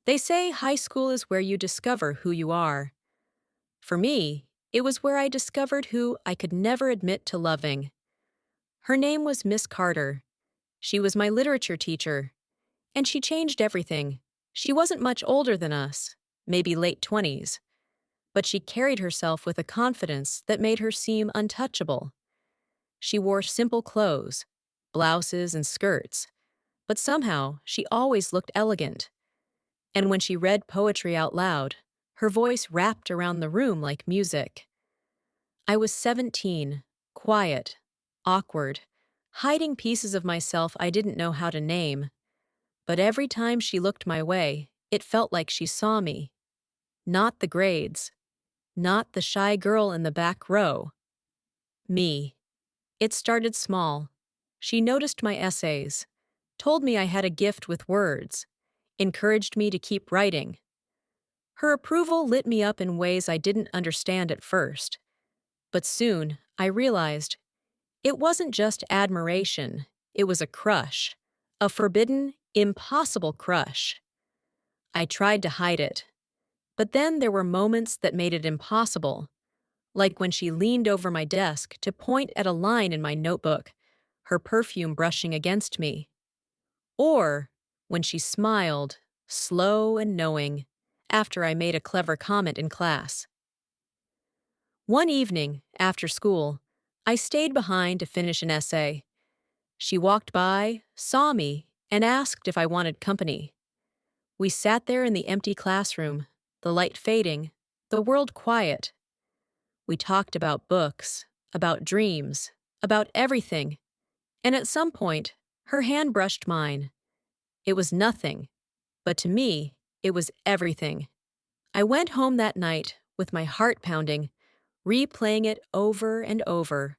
They say high school is where you discover who you are. For me, it was where I discovered who I could never admit to loving. Her name was Miss Carter. She was my literature teacher, and she changed everything. She wasn't much older than us, maybe late 20s, but she carried herself with a confidence that made her seem untouchable. She wore simple clothes, blouses and skirts, but somehow she always looked elegant. And when she read poetry out loud, her voice wrapped around the room like music. I was 17, quiet, awkward, hiding pieces of myself I didn't know how to name. But every time she looked my way, it felt like she saw me. Not the grades, not the shy girl in the back row. Me. It started small. She noticed my essays, told me I had a gift with words, encouraged me to keep writing. Her approval lit me up in ways I didn't understand at first. But soon, I realized it wasn't just admiration, it was a crush. A forbidden, impossible crush. I tried to hide it. But then there were moments that made it impossible, like when she leaned over my desk to point at a line in my notebook, her perfume brushing against me. Or when she smiled, slow and knowing, after I made a clever comment in class. One evening, after school, I stayed behind to finish an essay. She walked by, saw me, and asked if I wanted company. We sat there in the empty classroom, the light fading, the world quiet. We talked about books, about dreams, about everything, and at some point, her hand brushed mine. It was nothing, but to me, it was everything. I went home that night with my heart pounding, replaying it over and over.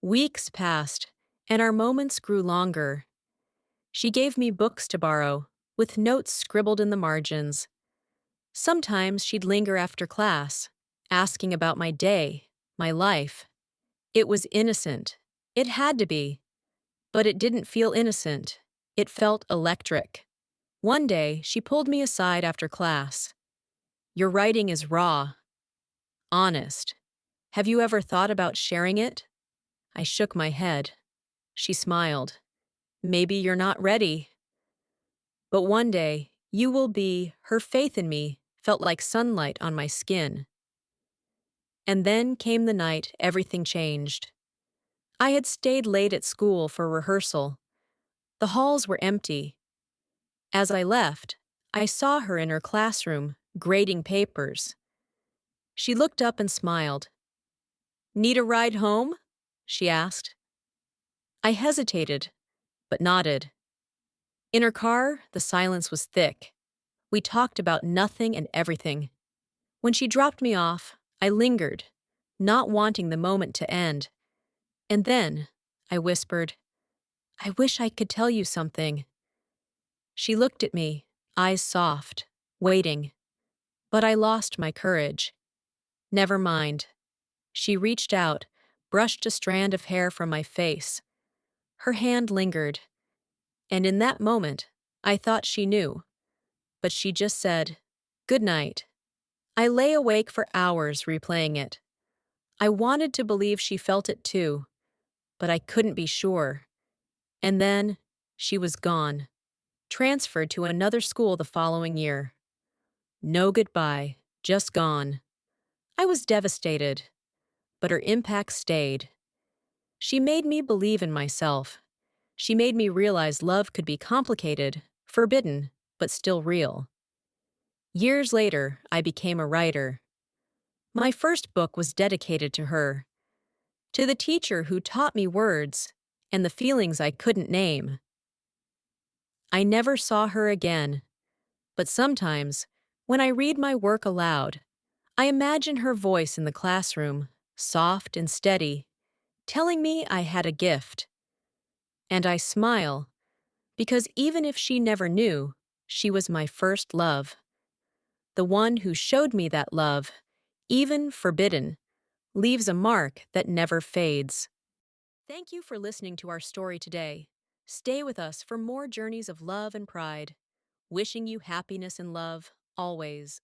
Weeks passed, and our moments grew longer. She gave me books to borrow, with notes scribbled in the margins. Sometimes she'd linger after class, asking about my day, my life. It was innocent. It had to be. But it didn't feel innocent. It felt electric. One day, she pulled me aside after class. "Your writing is raw. Honest. Have you ever thought about sharing it?" I shook my head. She smiled. "Maybe you're not ready. But one day, you will be." Her faith in me felt like sunlight on my skin. And then came the night everything changed. I had stayed late at school for rehearsal. The halls were empty. As I left, I saw her in her classroom, grading papers. She looked up and smiled. "Need a ride home?" she asked. I hesitated, but nodded. In her car, the silence was thick. We talked about nothing and everything. When she dropped me off, I lingered, not wanting the moment to end. And then, I whispered, "I wish I could tell you something." She looked at me, eyes soft, waiting. But I lost my courage. "Never mind." She reached out, brushed a strand of hair from my face. Her hand lingered. And in that moment, I thought she knew. But she just said, "Good night." I lay awake for hours replaying it. I wanted to believe she felt it too, but I couldn't be sure. And then, she was gone, transferred to another school the following year. No goodbye, just gone. I was devastated, but her impact stayed. She made me believe in myself. She made me realize love could be complicated, forbidden, but still real. Years later, I became a writer. My first book was dedicated to her, to the teacher who taught me words and the feelings I couldn't name. I never saw her again, but sometimes, when I read my work aloud, I imagine her voice in the classroom, soft and steady, telling me I had a gift. And I smile, because even if she never knew, she was my first love. The one who showed me that love, even forbidden, leaves a mark that never fades. Thank you for listening to our story today. Stay with us for more journeys of love and pride. Wishing you happiness and love, always.